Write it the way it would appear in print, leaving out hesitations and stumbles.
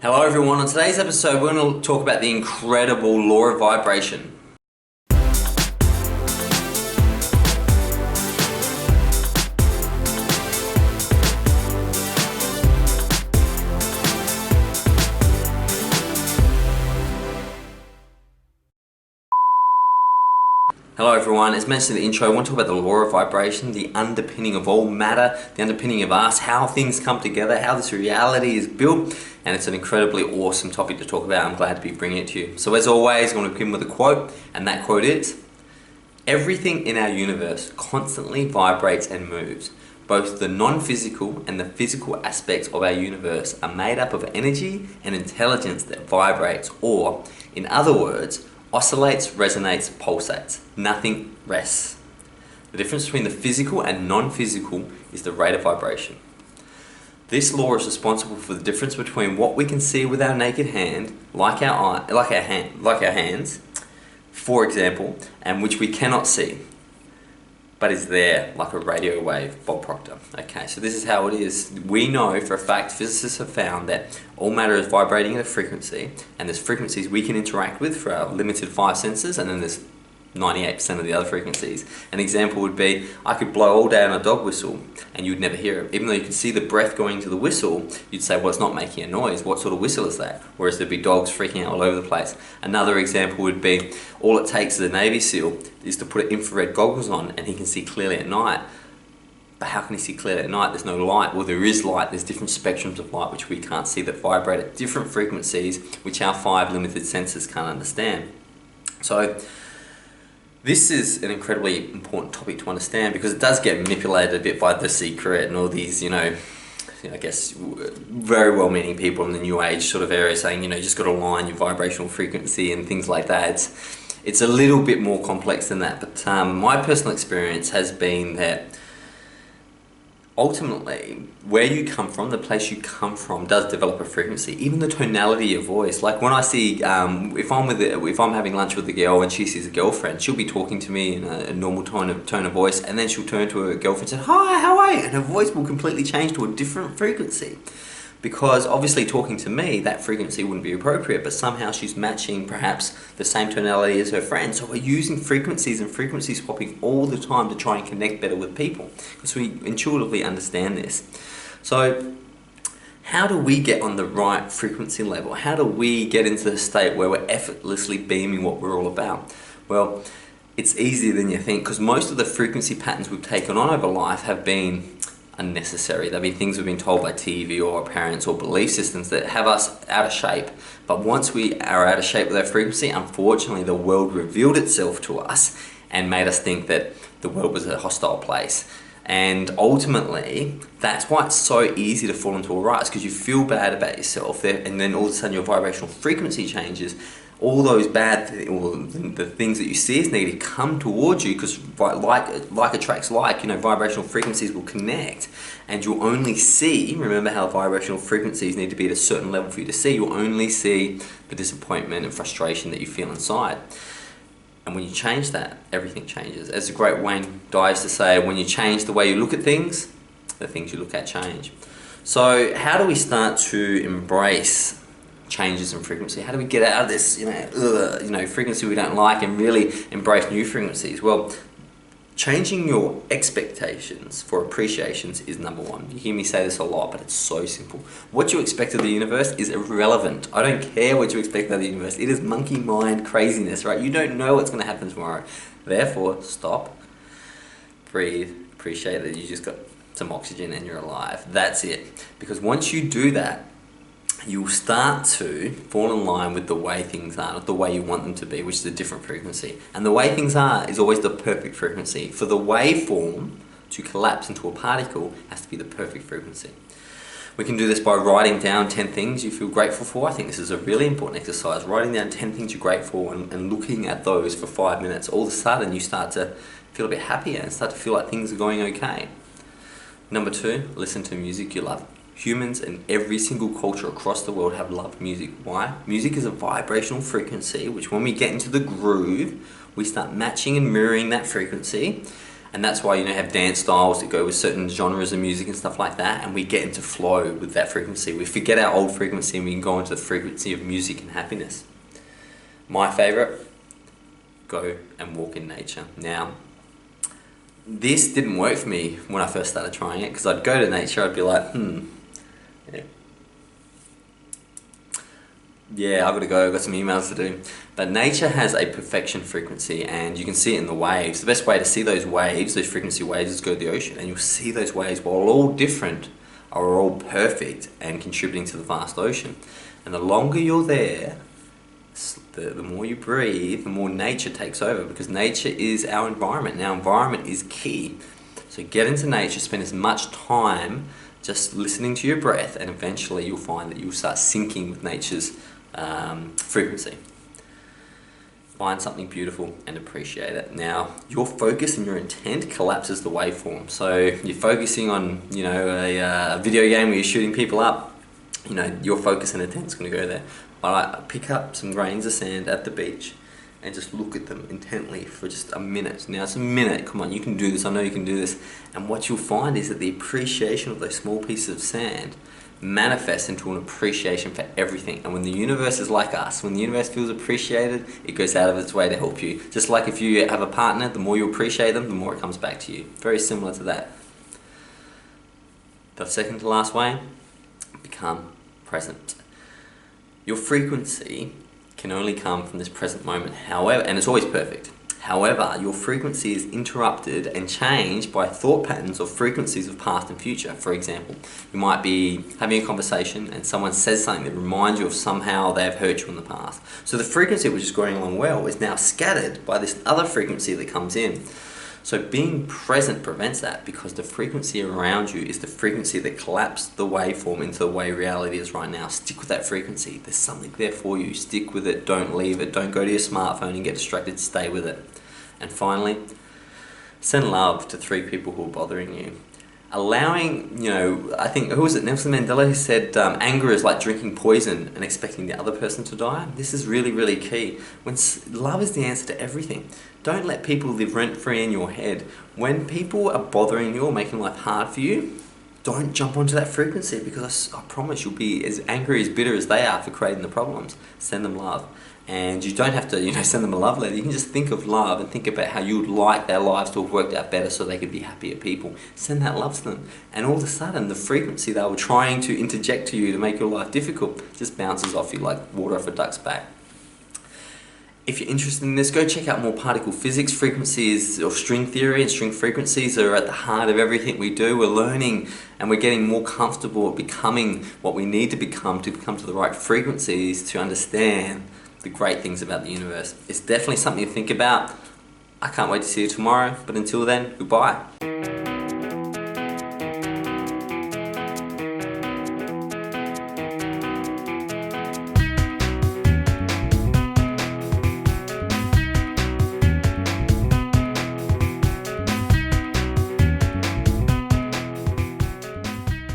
Hello everyone, on today's episode we're going to talk about the incredible law of vibration. Hello everyone, as mentioned in the intro, I want to talk about the law of vibration, the underpinning of all matter, the underpinning of us, how things come together, how this reality is built, and it's an incredibly awesome topic to talk about. I'm glad to be bringing it to you. So as always, I'm going to begin with a quote, and that quote is, "Everything in our universe constantly vibrates and moves. Both the non-physical and the physical aspects of our universe are made up of energy and intelligence that vibrates, or, in other words, oscillates, resonates, pulsates. Nothing rests." The difference between the physical and non-physical is the rate of vibration. This law is responsible for the difference between what we can see with our naked hand, like our hands, for example, and which we cannot see, but is there like a radio wave. Bob Proctor. Okay, so this is how it is. We know for a fact, physicists have found that all matter is vibrating at a frequency, and there's frequencies we can interact with for our limited 5 senses, and then there's 98% of the other frequencies. An example would be, I could blow all day on a dog whistle and you'd never hear it. Even though you could see the breath going to the whistle, you'd say, well, it's not making a noise. What sort of whistle is that? Whereas there'd be dogs freaking out all over the place. Another example would be, all it takes is a Navy SEAL is to put infrared goggles on and he can see clearly at night. But how can he see clearly at night? There's no light. Well, there is light. There's different spectrums of light which we can't see that vibrate at different frequencies which our 5 limited senses can't understand. So this is an incredibly important topic to understand because it does get manipulated a bit by The Secret and all these, I guess, very well-meaning people in the New Age sort of area saying, you just got to align your vibrational frequency and things like that. It's a little bit more complex than that, but my personal experience has been that ultimately, where you come from, the place you come from, does develop a frequency. Even the tonality of voice. Like when I see, if I'm having lunch with a girl and she sees a girlfriend, she'll be talking to me in a normal tone of voice, and then she'll turn to her girlfriend and say, "Hi, how are you?" And her voice will completely change to a different frequency. Because obviously talking to me, that frequency wouldn't be appropriate, but somehow she's matching perhaps the same tonality as her friend. So we're using frequencies and frequency swapping all the time to try and connect better with people, because we intuitively understand this. So how do we get on the right frequency level? How do we get into the state where we're effortlessly beaming what we're all about? Well, it's easier than you think, because most of the frequency patterns we've taken on over life have been unnecessary. They'll be things we've been told by TV or our parents or belief systems that have us out of shape. But once we are out of shape with our frequency, unfortunately the world revealed itself to us and made us think that the world was a hostile place. And ultimately, that's why it's so easy to fall into a rut, because you feel bad about yourself and then all of a sudden your vibrational frequency changes. All those bad the things that you see as negative come towards you, because like attracts like, vibrational frequencies will connect, and you'll only see, remember how vibrational frequencies need to be at a certain level for you to see, you'll only see the disappointment and frustration that you feel inside. And when you change that, everything changes. As the great Wayne Dyer used to say, when you change the way you look at things, the things you look at change. So how do we start to embrace changes in frequency? How do we get out of this, frequency we don't like and really embrace new frequencies? Well, changing your expectations for appreciations is number one. You hear me say this a lot, but it's so simple. What you expect of the universe is irrelevant. I don't care what you expect of the universe. It is monkey mind craziness, right? You don't know what's going to happen tomorrow. Therefore, stop, breathe, appreciate that you just got some oxygen and you're alive. That's it. Because once you do that, you'll start to fall in line with the way things are, not the way you want them to be, which is a different frequency. And the way things are is always the perfect frequency. For the waveform to collapse into a particle has to be the perfect frequency. We can do this by writing down 10 things you feel grateful for. I think this is a really important exercise. Writing down 10 things you're grateful for and looking at those for 5 minutes. All of a sudden you start to feel a bit happier and start to feel like things are going okay. Number 2, listen to music you love. Humans in every single culture across the world have loved music. Why? Music is a vibrational frequency, which when we get into the groove, we start matching and mirroring that frequency. And that's why, you know, have dance styles that go with certain genres of music and stuff like that, and we get into flow with that frequency. We forget our old frequency and we can go into the frequency of music and happiness. My favorite, go and walk in nature. Now, this didn't work for me when I first started trying it, because I'd go to nature, I'd be like, yeah, I've got to go, I've got some emails to do. But nature has a perfection frequency, and you can see it in the waves. The best way to see those waves, those frequency waves, is go to the ocean, and you'll see those waves, while all different, are all perfect and contributing to the vast ocean. And the longer you're there, the more you breathe, the more nature takes over, because nature is our environment, and our environment is key. So get into nature, spend as much time just listening to your breath, and eventually you'll find that you'll start syncing with nature's frequency. Find something beautiful and appreciate it. Now, your focus and your intent collapses the waveform. So you're focusing on, you know, a video game where you're shooting people up, you know, your focus and intent is going to go there. Alright, pick up some grains of sand at the beach and just look at them intently for just a minute. Now it's a minute, come on, you can do this, I know you can do this. And what you'll find is that the appreciation of those small pieces of sand manifests into an appreciation for everything. And when the universe is like us, when the universe feels appreciated, it goes out of its way to help you. Just like if you have a partner, the more you appreciate them, the more it comes back to you. Very similar to that. The second to last way, become present. Your frequency can only come from this present moment, however, and it's always perfect. However, your frequency is interrupted and changed by thought patterns or frequencies of past and future. For example, you might be having a conversation and someone says something that reminds you of somehow they've hurt you in the past. So the frequency which is going along well is now scattered by this other frequency that comes in. So being present prevents that, because the frequency around you is the frequency that collapsed the waveform into the way reality is right now. Stick with that frequency. There's something there for you. Stick with it. Don't leave it. Don't go to your smartphone and get distracted. Stay with it. And finally, send love to 3 people who are bothering you. Allowing, you know, I think, who was it, Nelson Mandela, who said anger is like drinking poison and expecting the other person to die. This is really, really key. Love is the answer to everything. Don't let people live rent-free in your head. When people are bothering you or making life hard for you, don't jump onto that frequency, because I promise you'll be as angry, as bitter as they are for creating the problems. Send them love. And you don't have to, you know, send them a love letter. You can just think of love and think about how you would like their lives to have worked out better so they could be happier people. Send that love to them. And all of a sudden, the frequency they were trying to interject to you to make your life difficult just bounces off you like water off a duck's back. If you're interested in this, go check out more particle physics. Frequencies, or string theory and string frequencies, are at the heart of everything we do. We're learning and we're getting more comfortable at becoming what we need to become to the right frequencies to understand the great things about the universe. It's definitely something to think about. I can't wait to see you tomorrow, but until then, goodbye.